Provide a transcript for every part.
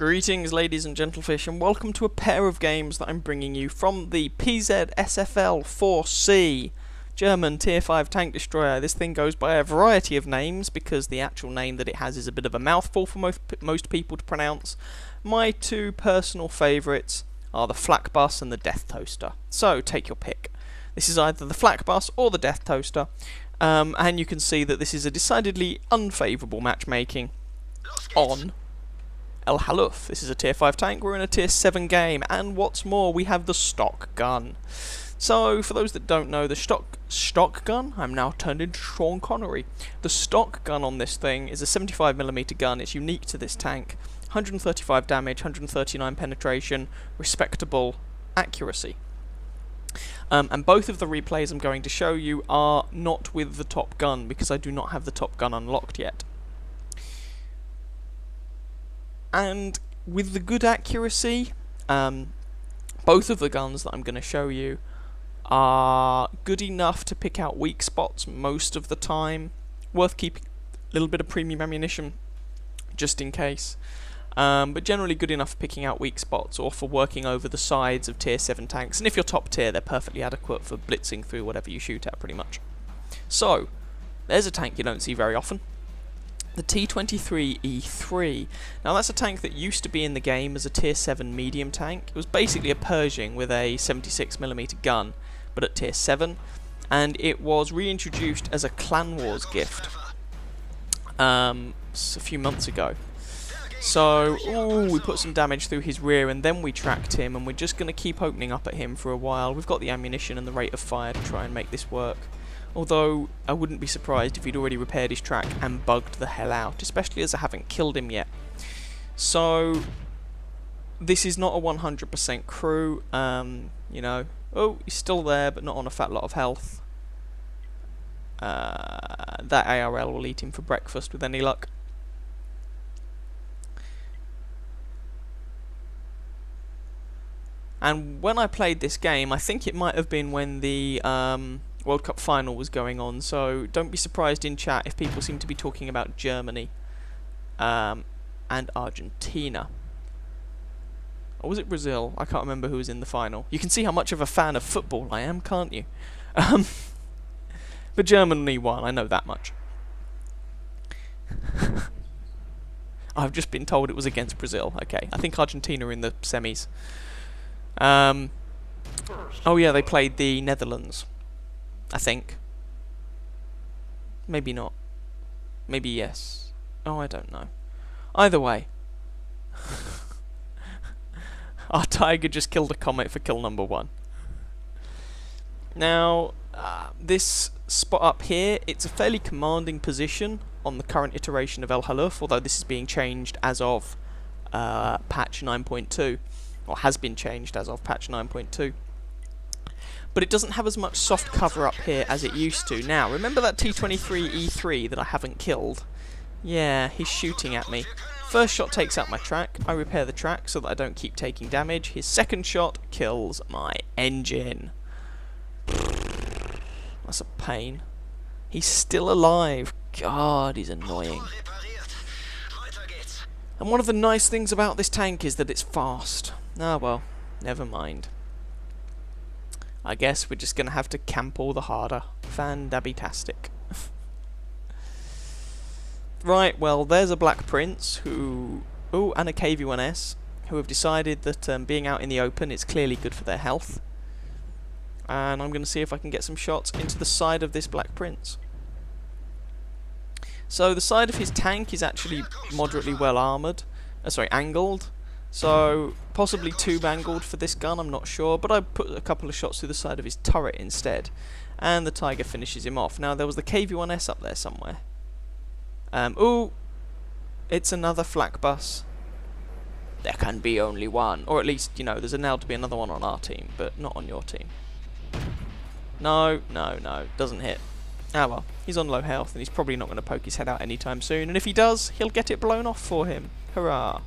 Greetings ladies and gentlefish, and welcome to a pair of games that I'm bringing you from the Pz Sfl IVC German Tier 5 tank destroyer. This thing goes by a variety of names because the actual name that it has is a bit of a mouthful for most people to pronounce. My two personal favourites are the Flak Bus and the Death Toaster, so take your pick. This is either the Flak Bus or the Death Toaster, and you can see that this is a decidedly unfavourable matchmaking on El Haluf. This is a Tier 5 tank, we're in a Tier 7 game, and what's more, we have the stock gun. So, for those that don't know, the stock gun, I'm now turned into Sean Connery. The stock gun on this thing is a 75mm gun, it's unique to this tank. 135 damage, 139 penetration, respectable accuracy. And both of the replays I'm going to show you are not with the top gun, because I do not have the top gun unlocked yet. And with the good accuracy, both of the guns that I'm going to show you are good enough to pick out weak spots most of the time. Worth keeping a little bit of premium ammunition just in case. But generally good enough for picking out weak spots or for working over the sides of Tier 7 tanks. And if you're top tier, they're perfectly adequate for blitzing through whatever you shoot at, pretty much. So, there's a tank you don't see very often. The T-23E3. Now that's a tank that used to be in the game as a Tier 7 medium tank. It was basically a Pershing with a 76mm gun, but at Tier 7, and it was reintroduced as a Clan Wars gift a few months ago. So, we put some damage through his rear and then we tracked him, and we're just going to keep opening up at him for a while. We've got the ammunition and the rate of fire to try and make this work. Although, I wouldn't be surprised if he'd already repaired his track and bugged the hell out, especially as I haven't killed him yet. So, this is not a 100% crew, you know. Oh, he's still there, but not on a fat lot of health. That ARL will eat him for breakfast with any luck. And when I played this game, I think it might have been when the World Cup final was going on, so don't be surprised in chat if people seem to be talking about Germany and Argentina. Or was it Brazil? I can't remember who was in the final. You can see how much of a fan of football I am, can't you? But Germany won, I know that much. I've just been told it was against Brazil. Okay, I think Argentina are in the semis. Oh yeah, they played the Netherlands, I think. Maybe not. Maybe yes. Oh, I don't know. Either way. Our Tiger just killed a Comet for kill number 1. Now, this spot up here, it's a fairly commanding position on the current iteration of El Haluf, although this is being changed as of patch 9.2. Or has been changed as of patch 9.2. But it doesn't have as much soft cover up here as it used to. Now, remember that T-23E3 that I haven't killed? Yeah, he's shooting at me. First shot takes out my track. I repair the track so that I don't keep taking damage. His second shot kills my engine. That's a pain. He's still alive. God, he's annoying. And one of the nice things about this tank is that it's fast. Ah well, never mind. I guess we're just going to have to camp all the harder. Fan-dabby-tastic. Right, well, there's a Black Prince who... Oh, and a KV-1S, who have decided that being out in the open is clearly good for their health. And I'm going to see if I can get some shots into the side of this Black Prince. So the side of his tank is actually moderately well armoured. Angled. So, possibly tube angled for this gun, I'm not sure, but I put a couple of shots through the side of his turret instead, and the Tiger finishes him off. Now, there was the KV-1S up there somewhere. Ooh, it's another Flak Bus. There can be only one, or at least, you know, there's allowed to be another one on our team, but not on your team. No, doesn't hit. Ah well, he's on low health, and he's probably not going to poke his head out anytime soon, and if he does, he'll get it blown off for him. Hurrah.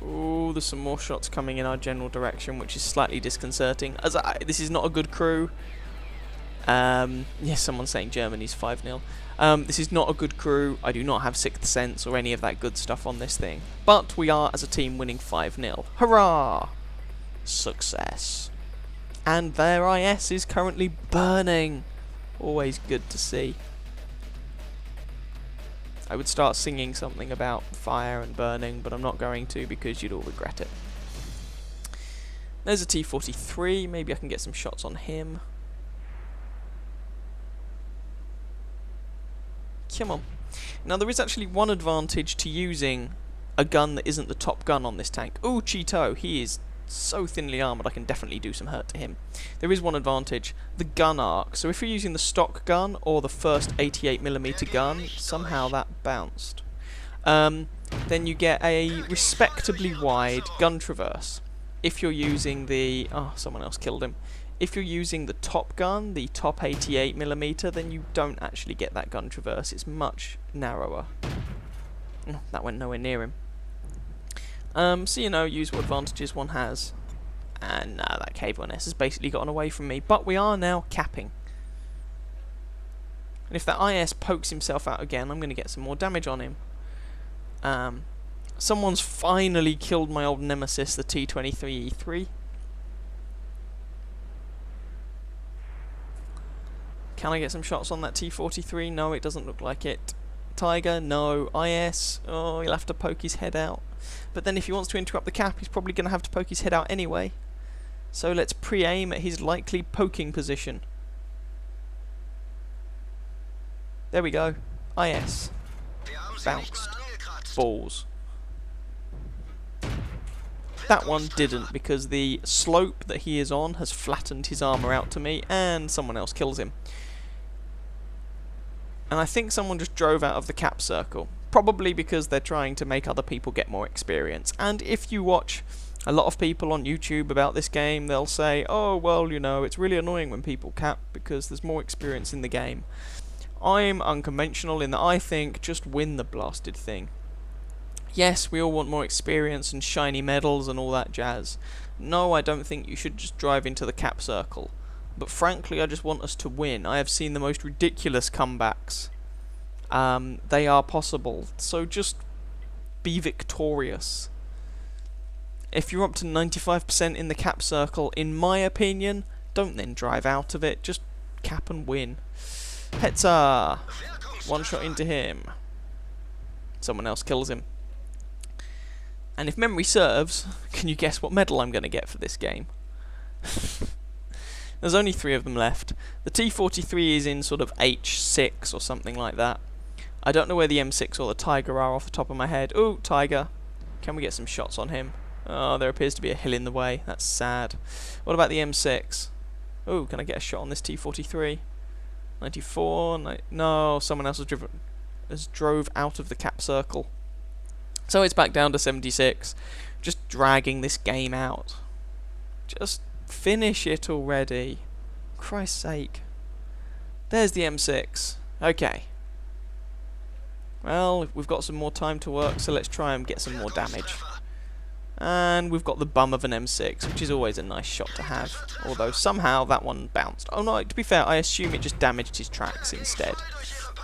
Ooh, the with some more shots coming in our general direction, which is slightly disconcerting. This is not a good crew. Yes, someone's saying Germany's 5-0. This is not a good crew. I do not have Sixth Sense or any of that good stuff on this thing. But we are, as a team, winning 5-0. Hurrah! Success. And their IS is currently burning. Always good to see. I would start singing something about fire and burning, but I'm not going to because you'd all regret it. There's a T-43. Maybe I can get some shots on him. Come on. Now there is actually one advantage to using a gun that isn't the top gun on this tank. Ooh, Cheeto. He is so thinly armoured I can definitely do some hurt to him. There is one advantage, the gun arc. So if you're using the stock gun or the first 88mm gun, somehow that bounced. Then you get a respectably wide gun traverse. If you're using the... oh, someone else killed him. If you're using the top gun, the top 88mm, then you don't actually get that gun traverse. It's much narrower. Oh, that went nowhere near him. So, you know, use what advantages one has. And that K1S has basically gotten away from me. But we are now capping. And if that IS pokes himself out again, I'm going to get some more damage on him. Someone's finally killed my old nemesis, the T-23E3. Can I get some shots on that T-43? No, it doesn't look like it. Tiger? No. IS? Oh, he'll have to poke his head out. But then if he wants to interrupt the cap, he's probably going to have to poke his head out anyway. So let's pre-aim at his likely poking position. There we go. IS. Bounced. Balls. That one didn't, because the slope that he is on has flattened his armour out to me, and someone else kills him. And I think someone just drove out of the cap circle. Probably because they're trying to make other people get more experience. And if you watch a lot of people on YouTube about this game, they'll say, oh, well, you know, it's really annoying when people cap because there's more experience in the game. I'm unconventional in that I think just win the blasted thing. Yes, we all want more experience and shiny medals and all that jazz. No, I don't think you should just drive into the cap circle. But frankly, I just want us to win. I have seen the most ridiculous comebacks. They are possible. So just be victorious. If you're up to 95% in the cap circle, in my opinion, don't then drive out of it. Just cap and win. Pz! One shot into him. Someone else kills him. And if memory serves, can you guess what medal I'm going to get for this game? There's only 3 of them left. The T-43 is in sort of H6 or something like that. I don't know where the M6 or the Tiger are off the top of my head. Ooh, Tiger. Can we get some shots on him? Oh, there appears to be a hill in the way. That's sad. What about the M6? Ooh, can I get a shot on this T-43? 94? No, someone else has drove out of the cap circle. So it's back down to 76. Just dragging this game out. Just finish it already. Christ's sake. There's the M6. Okay. Well, we've got some more time to work, so let's try and get some more damage. And we've got the bum of an M6, which is always a nice shot to have. Although somehow that one bounced. Oh no, to be fair, I assume it just damaged his tracks instead.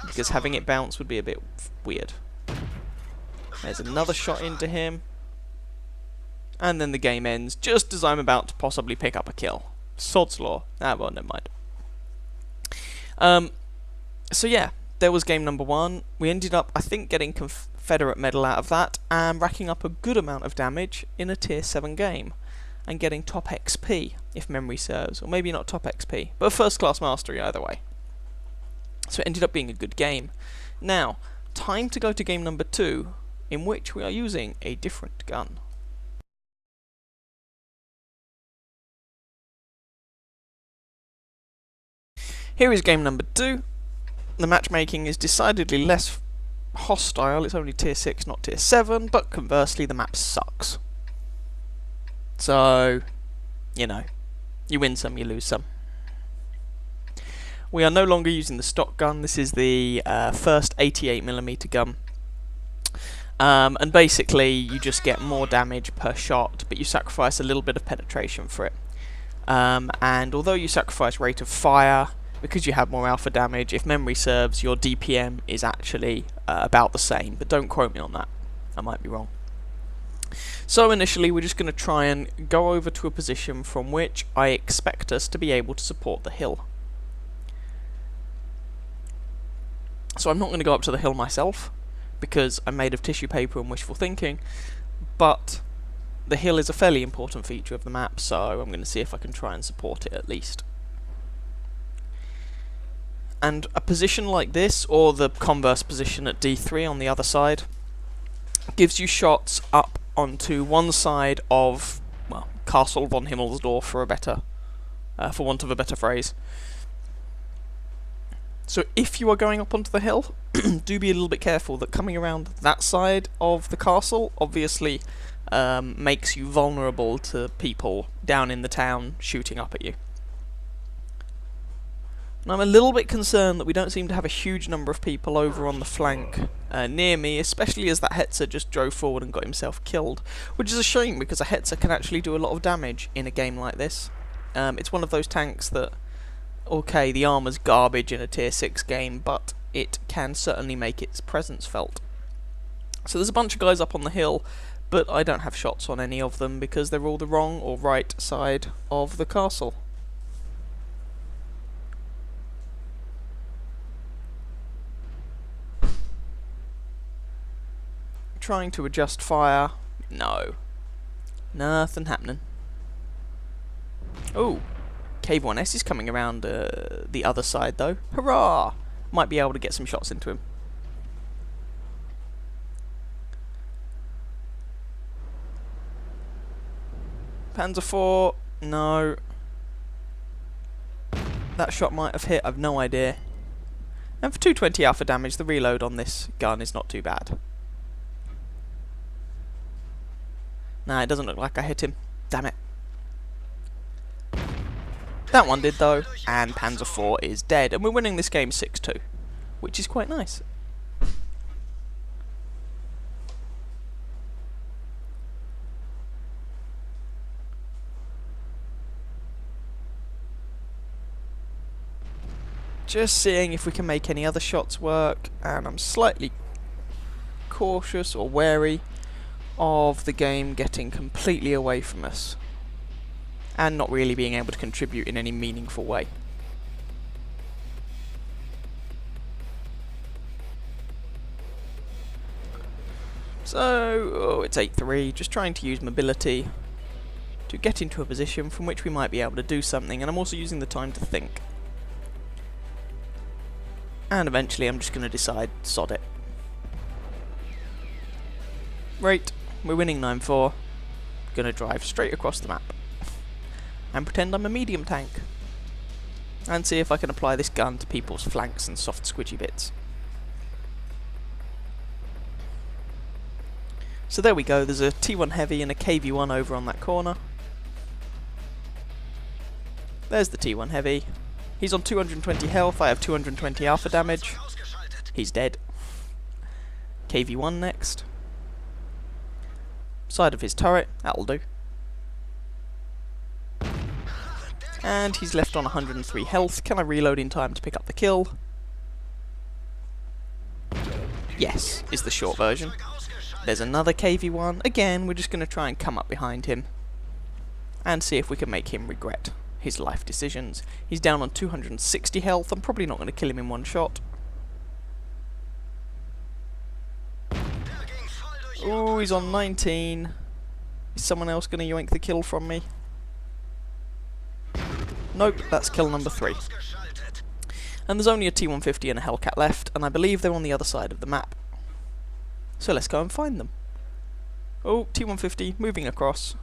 Because having it bounce would be a bit weird. There's another shot into him. And then the game ends just as I'm about to possibly pick up a kill. Sod's law. Ah, well, never mind. So yeah, there was game number 1. We ended up, I think, getting Confederate medal out of that, and racking up a good amount of damage in a tier 7 game, and getting top XP, if memory serves, or maybe not top XP, but first class mastery either way. So it ended up being a good game. Now, time to go to game number 2, in which we are using a different gun. Here is game number 2. The matchmaking is decidedly less hostile. It's only tier 6, not tier 7, but conversely the map sucks. So, you know, you win some, you lose some. We are no longer using the stock gun. This is the first 88mm gun. And basically you just get more damage per shot, but you sacrifice a little bit of penetration for it. And although you sacrifice rate of fire, because you have more alpha damage, if memory serves, your DPM is actually about the same, but don't quote me on that, I might be wrong. So initially we're just going to try and go over to a position from which I expect us to be able to support the hill. So I'm not going to go up to the hill myself, because I'm made of tissue paper and wishful thinking, but the hill is a fairly important feature of the map, so I'm going to see if I can try and support it at least. And a position like this, or the converse position at D3 on the other side, gives you shots up onto one side of, well, Castle von Himmelsdorf for want of a better phrase. So if you are going up onto the hill, do be a little bit careful that coming around that side of the castle obviously makes you vulnerable to people down in the town shooting up at you. And I'm a little bit concerned that we don't seem to have a huge number of people over on the flank near me, especially as that Hetzer just drove forward and got himself killed, which is a shame because a Hetzer can actually do a lot of damage in a game like this. It's one of those tanks that, okay, the armor's garbage in a tier 6 game, but it can certainly make its presence felt. So there's a bunch of guys up on the hill, but I don't have shots on any of them because they're all the wrong or right side of the castle. Trying to adjust fire. No. Nothing happening. Oh, KV-1S is coming around the other side though. Hurrah! Might be able to get some shots into him. Panzer IV, no. That shot might have hit, I've no idea. And for 220 alpha damage, the reload on this gun is not too bad. Nah, it doesn't look like I hit him. Damn it. That one did though, and Panzer IV is dead, and we're winning this game 6-2, which is quite nice. Just seeing if we can make any other shots work, and I'm slightly cautious or wary of the game getting completely away from us and not really being able to contribute in any meaningful way. So, it's 8-3, just trying to use mobility to get into a position from which we might be able to do something, and I'm also using the time to think. And eventually I'm just going to decide, sod it. Right, we're winning 9-4. Gonna drive straight across the map and pretend I'm a medium tank and see if I can apply this gun to people's flanks and soft squidgy bits. So there we go, there's a T1 Heavy and a KV-1 over on that corner. There's the T1 Heavy. He's on 220 health, I have 220 alpha damage. He's dead. KV-1 next. Side of his turret, that'll do. And he's left on 103 health. Can I reload in time to pick up the kill? Yes, is the short version. There's another KV-1. Again, we're just going to try and come up behind him and see if we can make him regret his life decisions. He's down on 260 health. I'm probably not going to kill him in one shot. Oh, he's on 19. Is someone else going to yoink the kill from me? Nope, that's kill number 3. And there's only a T-150 and a Hellcat left, and I believe they're on the other side of the map. So let's go and find them. Oh, T-150 moving across.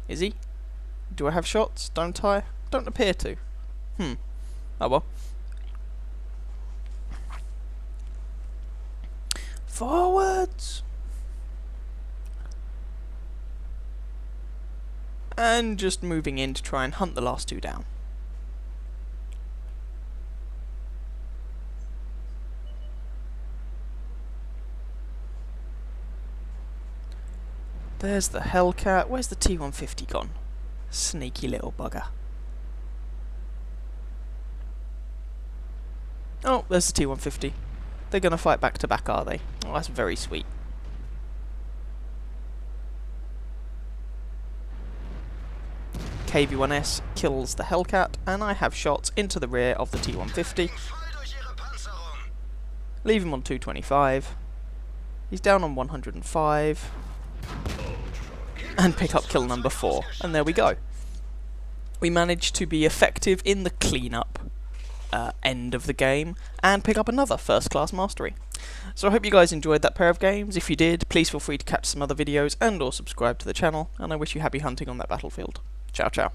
Is he? Do I have shots? Don't I? Don't appear to. Oh well. Forwards! And just moving in to try and hunt the last two down. There's the Hellcat. Where's the T-150 gone? Sneaky little bugger. Oh, there's the T-150. They're going to fight back to back, are they? Oh, that's very sweet. KV-1S kills the Hellcat, and I have shots into the rear of the T-150. Leave him on 225. He's down on 105. And pick up kill number 4. And there we go. We managed to be effective in the cleanup end of the game and pick up another first class mastery. So I hope you guys enjoyed that pair of games. If you did, please feel free to catch some other videos and or subscribe to the channel, and I wish you happy hunting on that battlefield. Ciao ciao.